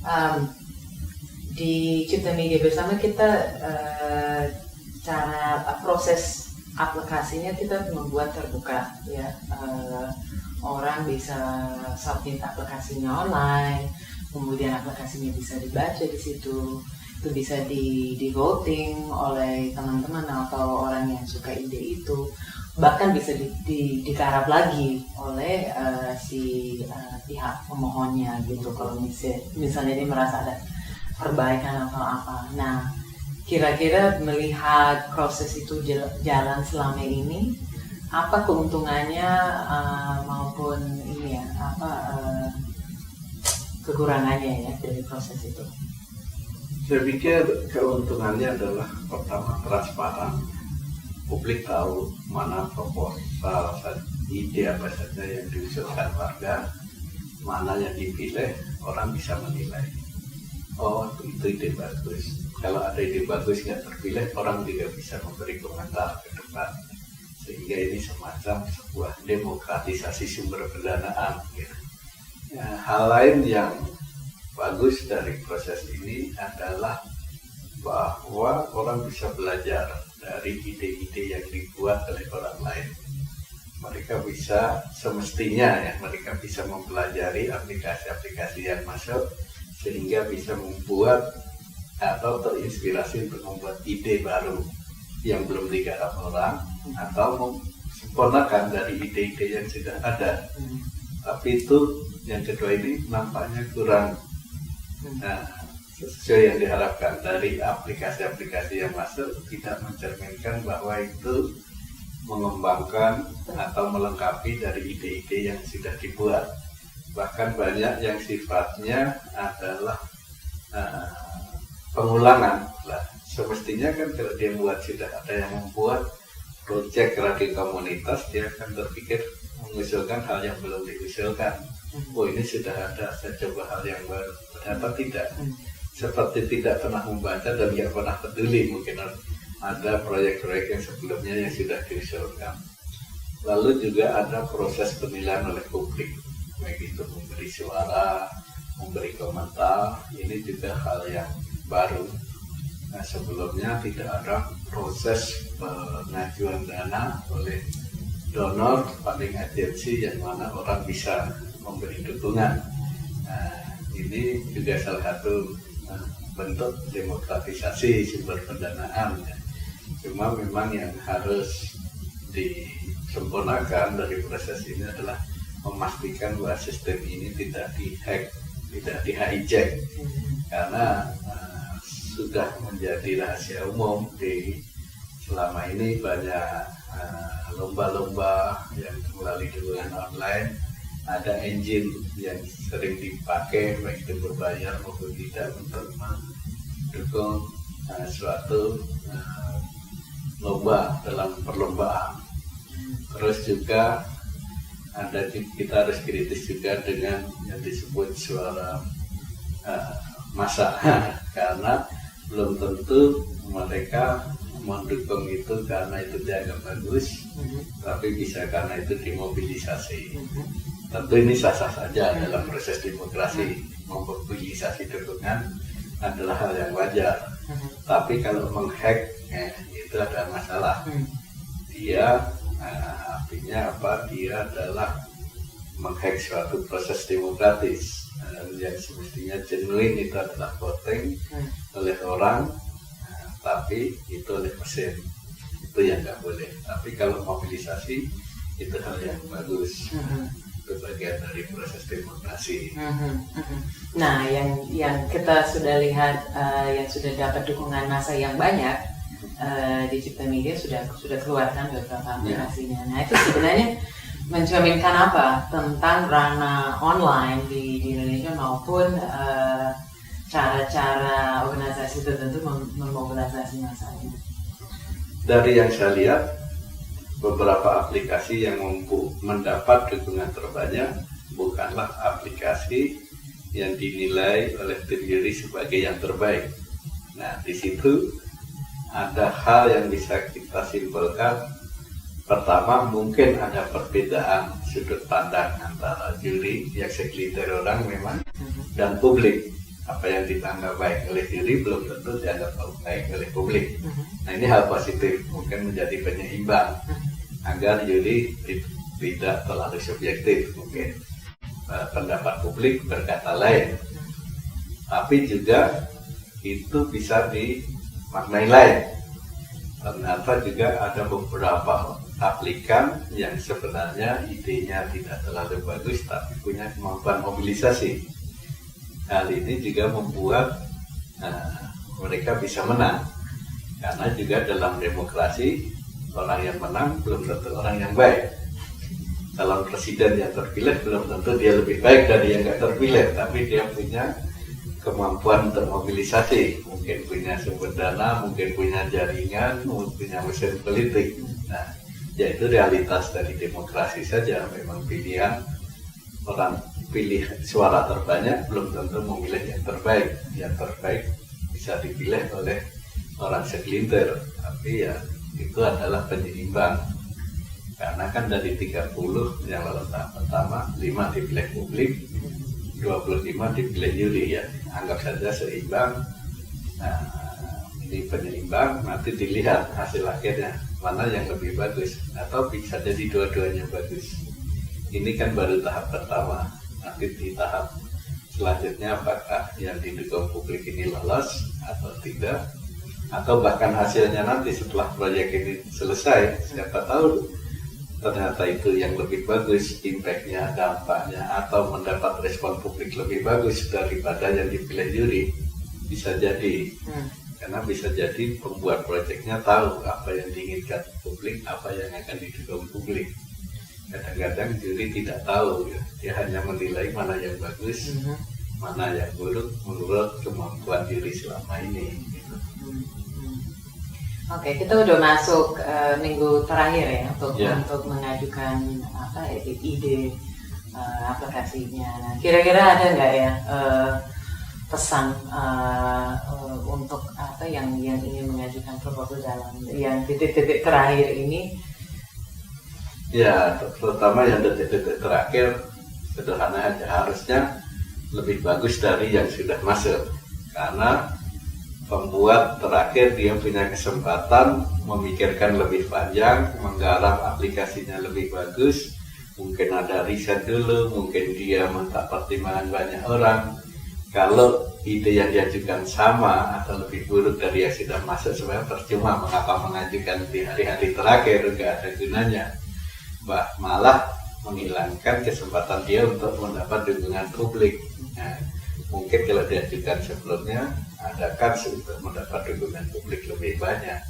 Um, di Cipta Media Bersama kita proses aplikasinya kita membuat terbuka ya. Orang bisa submit aplikasinya online, kemudian aplikasinya bisa dibaca di situ, itu bisa di voting oleh teman-teman atau orang yang suka ide itu, bahkan bisa digarap lagi oleh pihak pemohonnya gitu. Kalau misalnya dia merasa ada perbaikan atau apa. Nah, kira-kira melihat proses itu jalan selama ini, apa keuntungannya maupun ini ya, kekurangannya ya dari proses itu? Saya pikir keuntungannya adalah pertama transparan. Publik tahu mana proposal, ide apa saja yang diusulkan warga, mana yang dipilih, orang bisa menilai. Oh, itu ide bagus. Kalau ada ide bagus yang terpilih, orang juga bisa memberi komentar ke depan. Sehingga ini semacam sebuah demokratisasi sumber pendanaan. Ya. Hal lain yang bagus dari proses ini adalah bahwa orang bisa belajar dari ide-ide yang dibuat oleh orang lain. Mereka bisa semestinya ya, mereka bisa mempelajari aplikasi-aplikasi yang masuk sehingga bisa membuat atau terinspirasi untuk membuat ide baru yang belum digarap orang atau memsempurnakan dari ide-ide yang sudah ada. Tapi itu yang kedua ini nampaknya kurang sesuai yang diharapkan dari aplikasi-aplikasi yang masuk, tidak mencerminkan bahwa itu mengembangkan atau melengkapi dari ide-ide yang sudah dibuat. Bahkan banyak yang sifatnya adalah pengulangan lah. Semestinya kan kalau dia buat sudah ada yang membuat proyek radio komunitas, dia akan berpikir mengusulkan hal yang belum diusulkan. Oh, ini sudah ada, saya coba hal yang baru. Ternyata tidak. Seperti tidak pernah membaca dan tidak pernah peduli mungkin ada proyek-proyek yang sebelumnya yang sudah diusulkan. Lalu juga ada proses penilaian oleh publik, baik itu memberi suara, memberi komentar. Ini juga hal yang baru. Nah, sebelumnya tidak ada proses pengajuan dana oleh donor funding agency yang mana orang bisa memberi dukungan. Nah, ini juga salah satu bentuk demokratisasi sumber pendanaan ya. Cuma memang yang harus disempurnakan dari proses ini adalah memastikan bahwa sistem ini tidak dihack, tidak di-hijack, karena sudah menjadi rahasia umum selama ini banyak lomba-lomba yang melalui dukungan online. Ada engine yang sering dipakai baik itu berbayar maupun tidak untuk mendukung suatu lomba dalam perlombaan. Terus juga kita harus kritis juga dengan yang disebut suara massa karena belum tentu mereka mendukung itu karena itu dianggap bagus, tapi bisa karena itu dimobilisasi. Tentu ini sah-sah saja dalam proses demokrasi, memobilisasi dukungan adalah hal yang wajar. Tapi kalau menghack itu ada masalah. Dia artinya apa? Dia adalah menghack suatu proses demokratis yang semestinya genuine, itu adalah voting oleh orang, tapi itu oleh mesin. Itu yang nggak boleh. Tapi kalau mobilisasi itu hal yang bagus. Itu bagian dari proses demokrasi. Nah, yang kita sudah lihat, yang sudah dapat dukungan massa yang banyak di Cipta Media sudah keluarkan beberapa aplikasinya. Nah, itu sebenarnya mencerminkan apa tentang ranah online di Indonesia maupun cara-cara organisasi tertentu memobilisasi massanya. Dari yang saya lihat, beberapa aplikasi yang mendapat dukungan terbanyak bukanlah aplikasi yang dinilai oleh tim juri sebagai yang terbaik. Nah, di situ ada hal yang bisa kita simpulkan. Pertama, mungkin ada perbedaan sudut pandang antara juri yang segelintir orang memang dan publik. apa yang dianggap baik oleh juri belum tentu dianggap baik oleh publik. Nah ini hal positif, mungkin menjadi penyeimbang agar juri tidak terlalu subjektif. Mungkin pendapat publik berkata lain, tapi juga itu bisa dimaknai lain. Ternyata juga ada beberapa aplikan yang sebenarnya idenya tidak terlalu bagus tapi punya kemampuan mobilisasi. Hal ini juga membuat mereka bisa menang, karena juga dalam demokrasi orang yang menang belum tentu orang yang baik. Calon presiden yang terpilih belum tentu dia lebih baik dari yang nggak terpilih, tapi dia punya kemampuan untuk mobilisasi, mungkin punya sumber dana, mungkin punya jaringan, mungkin punya mesin politik. Nah, yaitu realitas dari demokrasi saja. Memang pilihan orang pilih suara terbanyak belum tentu memilih yang terbaik. Yang terbaik bisa dipilih oleh orang segelintir, tapi ya itu adalah penyeimbang. Karena kan dari 30 yang lolos tahap pertama, 5 dipilih publik, 25 dipilih juri ya. Anggap saja seimbang. Nah, ini penyeimbang, nanti dilihat hasil akhirnya mana yang lebih bagus, atau bisa jadi dua-duanya bagus. Ini kan baru tahap pertama, nanti di tahap selanjutnya apakah yang didukung publik ini lolos atau tidak, atau bahkan hasilnya nanti setelah proyek ini selesai, siapa tahu ternyata itu yang lebih bagus, impact-nya, dampaknya, atau mendapat respon publik lebih bagus daripada yang dipilih juri. Bisa jadi, karena bisa jadi pembuat proyeknya tahu apa yang diinginkan publik, apa yang akan didukung publik. Kadang-kadang juri tidak tahu, ya. Dia hanya menilai mana yang bagus, mana yang buruk menurut kemampuan juri selama ini. Gitu. Oke, kita udah masuk minggu terakhir ya untuk mengajukan ide aplikasinya. Nah, kira-kira ada nggak ya pesan untuk yang ingin mengajukan proposal dalam yang titik-titik terakhir ini? Ya, terutama yang detik-detik terakhir sederhana aja, harusnya lebih bagus dari yang sudah masuk, karena pembuat terakhir dia punya kesempatan memikirkan lebih panjang, menggarap aplikasinya lebih bagus, mungkin ada riset dulu, mungkin dia minta pertimbangan banyak orang. Kalau ide yang diajukan sama atau lebih buruk dari yang sudah masuk, sebenarnya percuma mengapa mengajukan di hari-hari terakhir, nggak ada gunanya. Malah menghilangkan kesempatan dia untuk mendapat dukungan publik. Nah, mungkin kalau diajukan sebelumnya ada kans untuk mendapat dukungan publik lebih banyak.